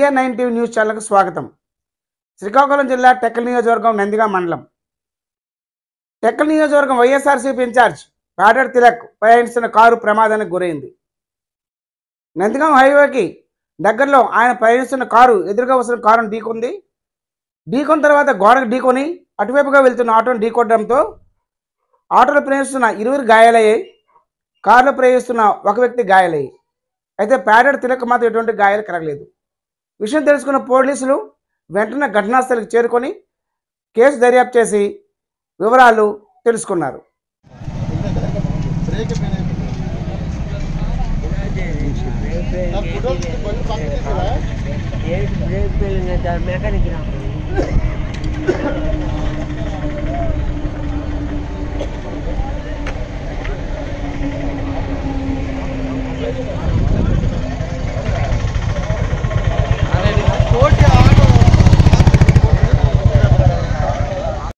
TN9 TV news ఛానల్కు స్వాగతం. శ్రీకాకుళం జిల్లా టెక్కల్ నియోజకవర్గం నందిగాం మండలం. టెక్కల్ నియోజకవర్గం వైఎస్ఆర్సీపీ ఇన్ఛార్జ్ పాడర్ తిలక్ ప్రయాణిస్తున్న కారు ప్రమాదానికి గురైంది. నందిగాం హైవేకి దగ్గరలో ఆయన ప్రయాణిస్తున్న కారు ఎదురుగా వస్తున్న కారును ఢీకొంది. ఢీకొన్న తర్వాత గోడకు ఢీకొని అటువైపుగా వెళ్తున్న ఆటోను ఢీకొట్టడంతో ఆటోలో ప్రయాణిస్తున్న 20 గాయాలయ్యాయి. కారులో ప్రయాణిస్తున్న ఒక వ్యక్తి గాయాలయ్యాయి. అయితే పాడర్ తిలక్ మాత్రం ఎటువంటి గాయాలు కలగలేదు. విషయం తెలుసుకున్న పోలీసులు వెంటనే ఘటనా స్థలికి చేరుకొని కేసు దర్యాప్తు చేసి వివరాలు తెలుసుకున్నారు.